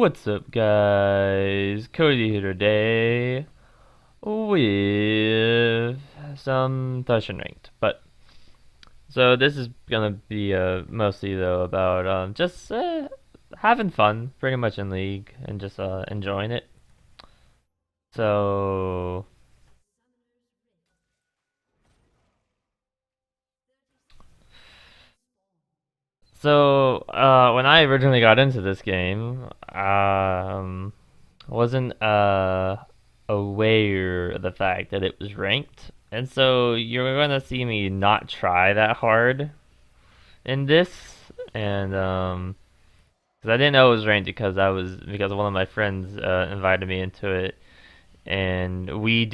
What's up, guys? Cody here today with some Thurston Ranked. But so this is gonna be mostly though about just having fun, pretty much in League and just enjoying it. So when I originally got into this game, wasn't aware of the fact that it was ranked, and so you're gonna see me not try that hard in this, and because I didn't know it was ranked because one of my friends invited me into it, and we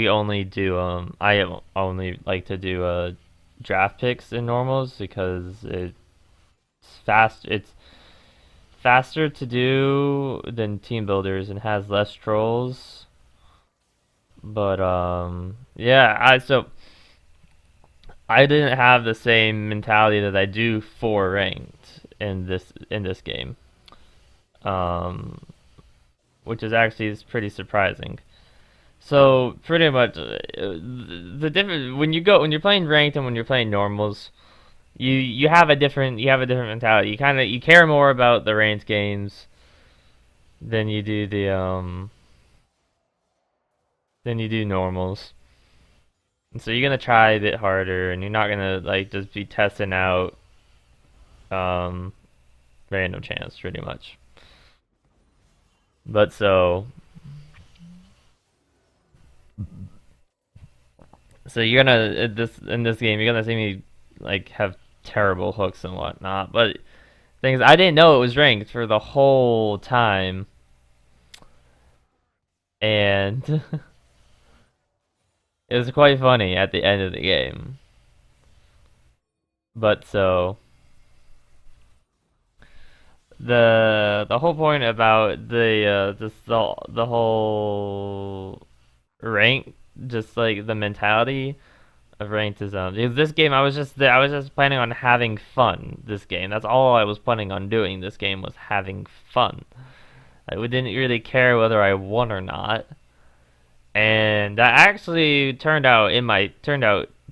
only do I only like to do draft picks in normals because it's faster to do than team builders and has less trolls. But yeah, I didn't have the same mentality that I do for ranked in this game. Um, which is pretty surprising. So pretty much the difference when you're playing ranked and when you're playing normals, you have a different mentality. You care more about the ranked games than you do the normals. And so you're gonna try a bit harder, and you're not gonna like just be testing out um, random chance, pretty much. But so you're gonna in this game, you're gonna see me like have terrible hooks and whatnot. But things I didn't know it was ranked for the whole time, and it was quite funny at the end of the game. But the whole point about the whole rank, just like the mentality of ranked is because this game I was just planning on having fun. This game, that's all I was planning on doing. This game was having fun. I didn't really care whether I won or not, and that actually turned out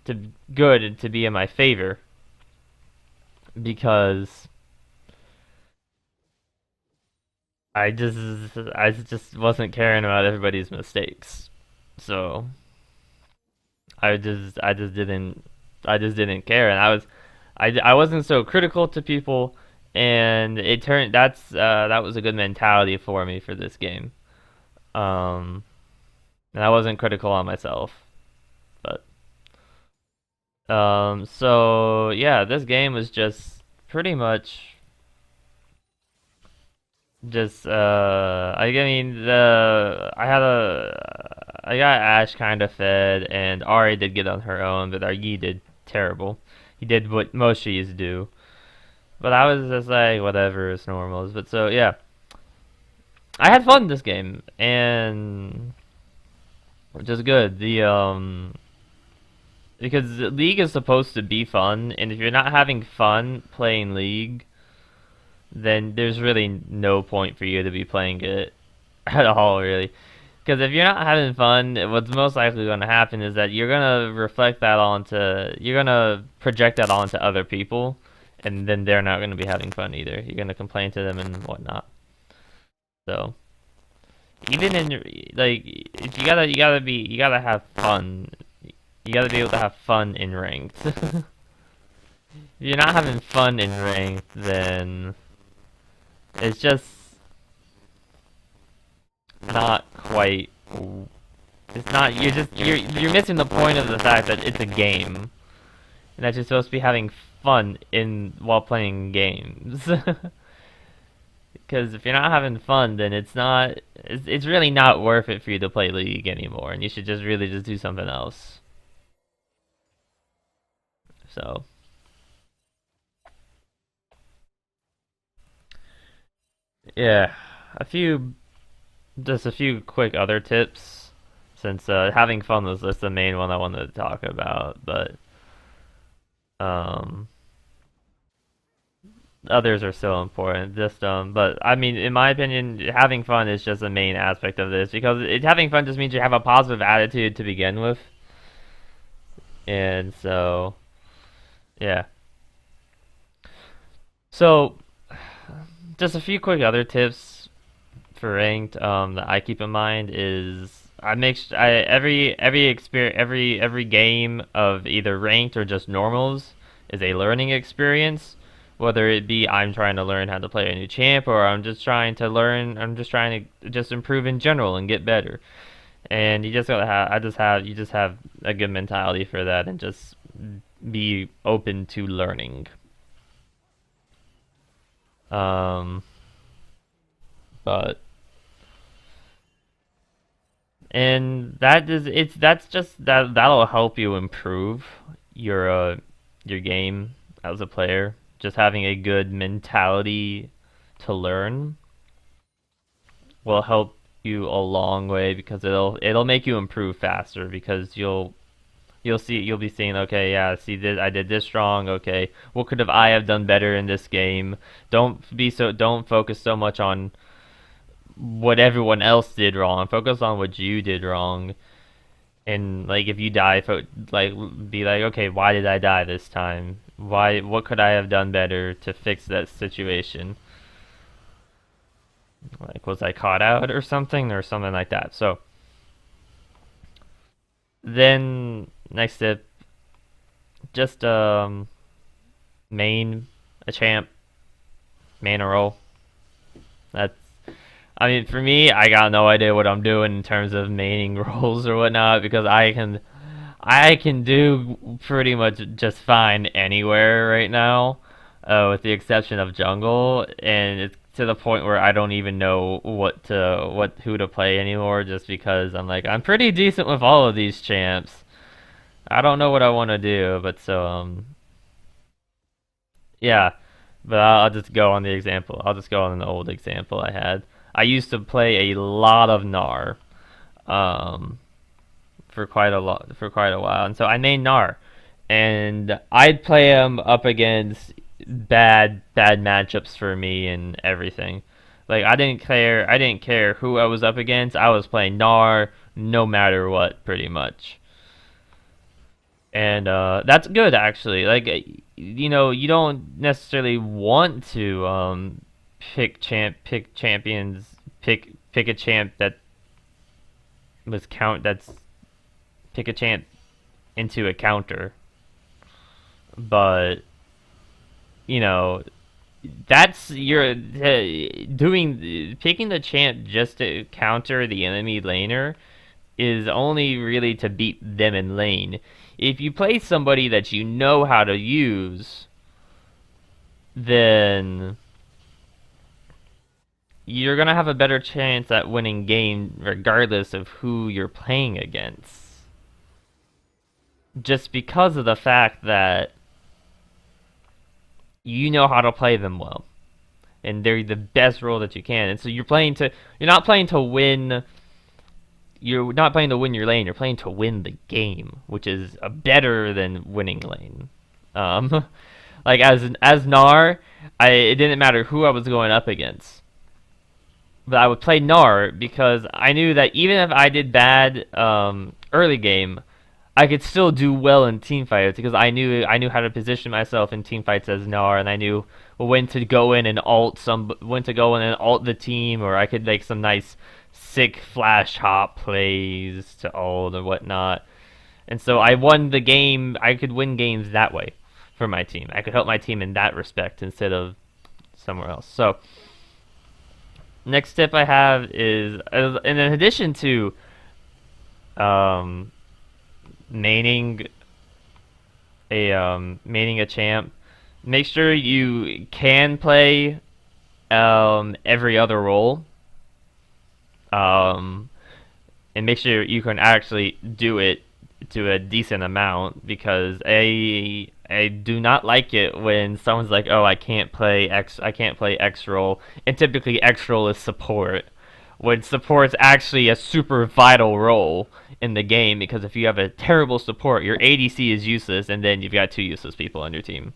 to good to be in my favor because I just wasn't caring about everybody's mistakes. So I just didn't care, and I wasn't so critical to people, and it turned that was a good mentality for me for this game. Um, and I wasn't critical on myself, but so yeah, this game was just pretty much just I mean the I got Ash kind of fed, and Ari did get on her own, but our Yi did terrible. He did what most Yis do. But I was just like, whatever, it's normal. But so yeah, I had fun this game, and which is good. The because League is supposed to be fun, and if you're not having fun playing League, then there's really no point for you to be playing it at all, really. Because if you're not having fun, what's most likely going to happen is that you're gonna project that onto other people, and then they're not going to be having fun either. You're going to complain to them and whatnot. So even in like, if you gotta have fun. You gotta be able to have fun in ranked. If you're not having fun in ranked, then it's just not quite. It's not. You're missing the point of the fact that it's a game, and that you're supposed to be having fun in while playing games. Because if you're not having fun, then it's really not worth it for you to play League anymore, and you should just really just do something else. So yeah, a few just a few quick other tips, since having fun was just the main one I wanted to talk about. But um, others are still important. Just but I mean, in my opinion, having fun is just the main aspect of this because having fun just means you have a positive attitude to begin with, and so yeah. So just a few quick other tips for ranked that I keep in mind is every experience every game of either ranked or just normals is a learning experience. Whether it be I'm trying to learn how to play a new champ or I'm just trying to just improve in general and get better. And you just gotta have you just have a good mentality for that and just be open to learning. Um, but and that is it's that's just that'll help you improve your game as a player. Just having a good mentality to learn will help you a long way because it'll make you improve faster because you'll be seeing, okay, yeah, see this, I did this wrong, okay, what could have I have done better in this game. Don't focus so much on what everyone else did wrong. Focus on what you did wrong. And like if you die, like be like, okay, why did I die this time? What could I have done better to fix that situation? Like was I caught out or something like that. So then next step, just main a champ, main a role. That's I mean, for me, I got no idea what I'm doing in terms of maining roles or whatnot because I can do pretty much just fine anywhere right now, with the exception of jungle, and it's to the point where I don't even know what who to play anymore, just because I'm like I'm pretty decent with all of these champs. I don't know what I want to do, but so yeah, but I'll just go on the example. I'll just go on an old example I had. I used to play a lot of Gnar, um, for quite a while, and so I made Gnar, and I'd play him up against bad matchups for me and everything. Like I didn't care who I was up against. I was playing Gnar no matter what, pretty much. And that's good actually. Like you know, you don't necessarily want to pick champions, pick a champ that was count that's pick a champ into a counter, but you know that's you're doing picking the champ just to counter the enemy laner is only really to beat them in lane. If you play somebody that you know how to use, then you're gonna have a better chance at winning game regardless of who you're playing against. Just because of the fact that you know how to play them well. And they're the best role that you can. And so you're not playing to win your lane, you're playing to win the game, which is better than winning lane. Um like as Gnar, it didn't matter who I was going up against. But I would play Gnar because I knew that even if I did bad early game, I could still do well in team fights because I knew how to position myself in team fights as Gnar, and I knew when to go in and when to go in and ult the team, or I could make some nice sick flash hop plays to ult or whatnot. And so I won the game. I could win games that way for my team. I could help my team in that respect instead of somewhere else. So next tip I have is, in addition to um, maining maining a champ, make sure you can play every other role, um, and make sure you can actually do it to a decent amount because I do not like it when someone's like, "Oh, I can't play X role," and typically X role is support. When support's actually a super vital role in the game because if you have a terrible support, your ADC is useless, and then you've got two useless people on your team.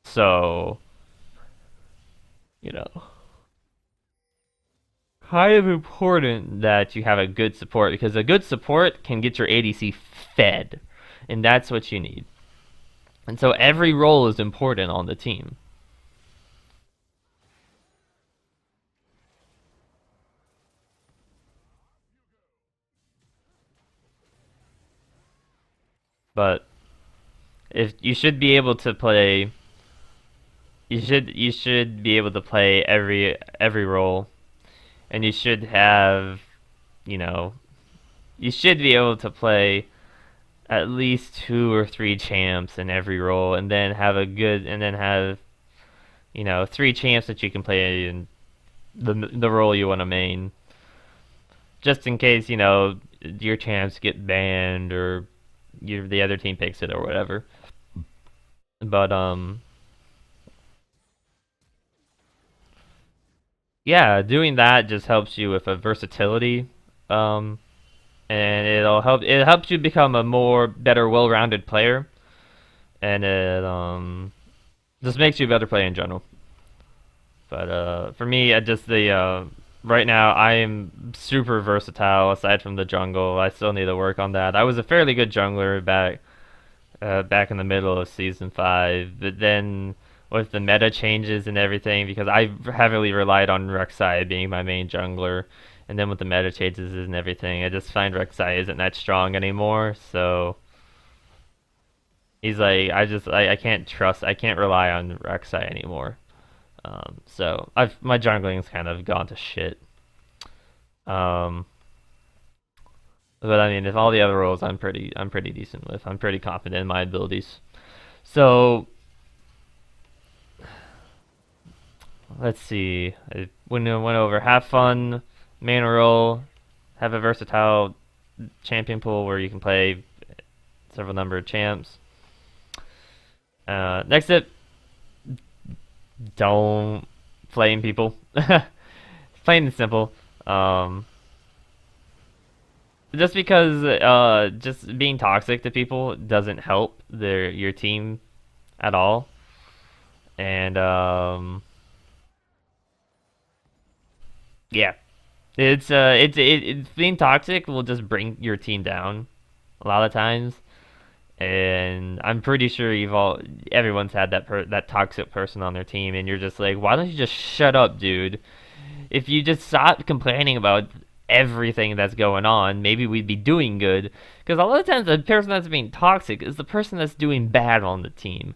So you know, kind of important that you have a good support because a good support can get your ADC fed, and that's what you need. And so every role is important on the team. But if you should be able to play, you should be able to play every role, and you should have, you know, you should be able to play at least 2 or 3 champs in every role, and then have a good, and then have, 3 champs that you can play in the role you want to main, just in case your champs get banned or the other team picks it or whatever. But yeah, doing that just helps you with a versatility, um, and it helps you become a more better, well-rounded player, and it just makes you a better player in general. But for me, I just the right now I am super versatile. Aside from the jungle, I still need to work on that. I was a fairly good jungler back in the middle of season 5, but then with the meta changes and everything, because I heavily relied on Rek'Sai being my main jungler, and then with the meta changes and everything, I just find Rek'Sai isn't that strong anymore. So he's like, I can't rely on Rek'Sai anymore. So my jungling's kind of gone to shit. Um, but I mean, if all the other roles I'm pretty decent with. I'm pretty confident in my abilities. So let's see. I went over. Have fun, main role, have a versatile champion pool where you can play several number of champs. Next tip: don't flame people. Plain and simple. Just because just being toxic to people doesn't help your team at all, and yeah, it's being toxic will just bring your team down a lot of times, and I'm pretty sure everyone's had that toxic person on their team, and you're just like, why don't you just shut up, dude? If you just stop complaining about everything that's going on, maybe we'd be doing good. Because a lot of times the person that's being toxic is the person that's doing bad on the team.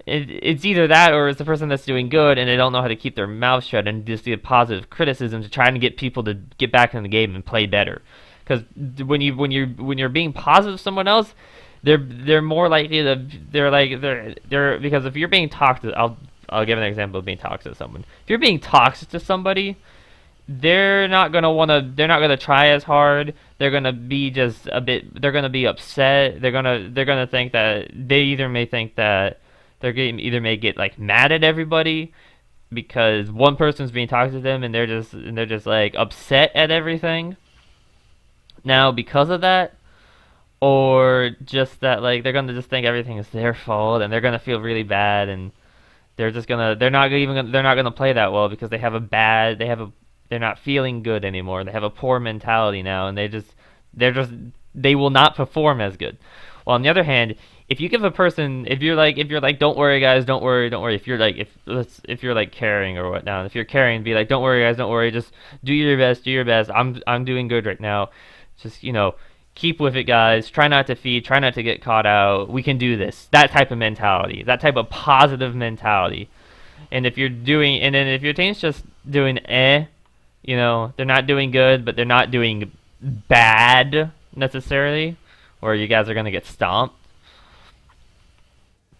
It's either that or it's the person that's doing good and they don't know how to keep their mouth shut and just give positive criticism to try and get people to get back in the game and play better. Because when you're being positive to someone else, they're more likely to they're because if you're being toxic, I'll give an example of being toxic to someone. If you're being toxic to somebody, they're not gonna try as hard. They're gonna be just a bit. They're gonna be upset. They're gonna think that may think that either may get like mad at everybody because one person's being toxic to them and they're just like upset at everything. Now because of that, or just that like they're gonna just think everything is their fault and they're gonna feel really bad and they're not gonna play that well because they're not feeling good anymore. They have a poor mentality now, and they will not perform as good. Well, on the other hand, if you give a person, if you're like, don't worry, guys, don't worry, don't worry. If you're like caring or whatnot, if you're caring, be like, don't worry, guys, don't worry. Just do your best, do your best. I'm doing good right now. Just keep with it, guys. Try not to feed. Try not to get caught out. We can do this. That type of mentality. That type of positive mentality. And if your team's just doing they're not doing good, but they're not doing bad necessarily, or you guys are gonna get stomped.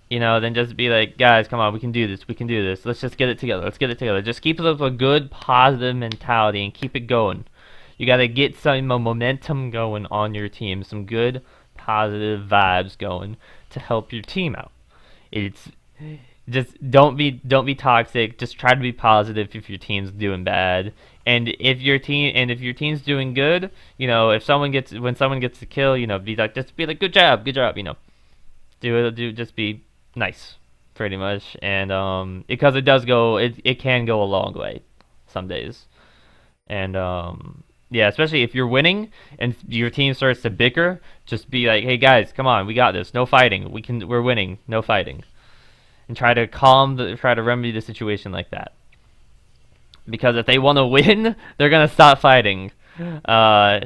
Then just be like, guys, come on, we can do this. We can do this. Let's just get it together. Let's get it together. Just keep up a good positive mentality and keep it going. You gotta get some momentum going on your team, some good positive vibes going to help your team out. It's just don't be toxic. Just try to be positive if your team's doing bad. And if your team's doing good, when someone gets a kill, be like, just be like, good job, just be nice. pretty much, and because it does go, it can go a long way, some days, and yeah, especially if you're winning and your team starts to bicker, just be like, hey guys, come on, we got this, no fighting, we're winning, no fighting, and try to remedy the situation like that, because if they want to win, they're gonna stop fighting, uh,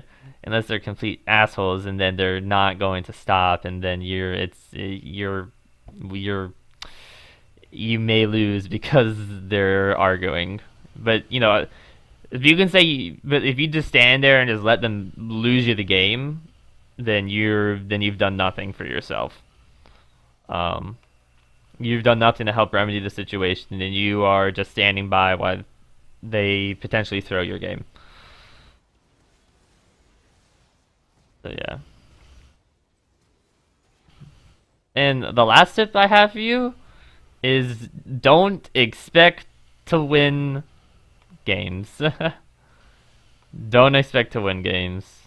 unless they're complete assholes, and then they're not going to stop, and then you're you may lose because they're arguing. But if you can say, but if you just stand there and just let them lose you the game, then you've done nothing for yourself. Um, you've done nothing to help remedy the situation, and you are just standing by while they potentially throw your game. So yeah. And the last tip I have for you is don't expect to win games. Don't expect to win games.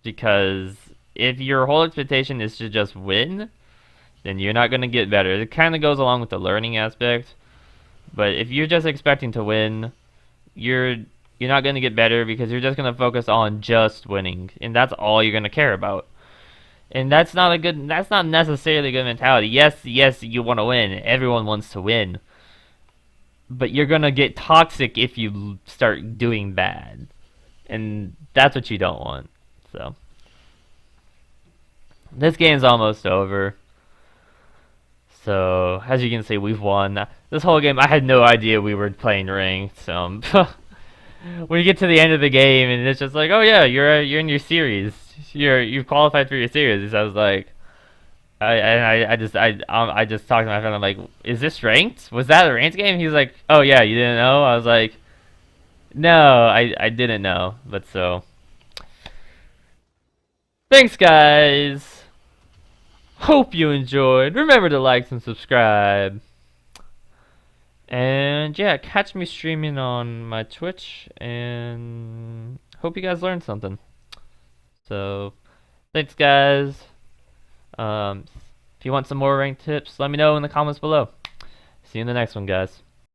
Because if your whole expectation is to just win, then you're not going to get better. It kind of goes along with the learning aspect. But if you're just expecting to win, you're you're not going to get better because you're just going to focus on just winning. And that's all you're going to care about. And that's not necessarily a good mentality. Yes, you want to win. Everyone wants to win. But you're gonna get toxic if you start doing bad. And that's what you don't want. So this game's almost over. So as you can see, we've won. This whole game, I had no idea we were playing ranked. When you get to the end of the game and it's just like, oh yeah, you're in your series. You've qualified for your series. I was like, I just talked to my friend. I'm like, is this ranked? Was that a ranked game? He's like, oh yeah, you didn't know? I was like, no, I didn't know. But so, thanks guys. Hope you enjoyed. Remember to like and subscribe. And yeah, catch me streaming on my Twitch. And hope you guys learned something. So, thanks guys. If you want some more ranked tips, let me know in the comments below. See you in the next one, guys.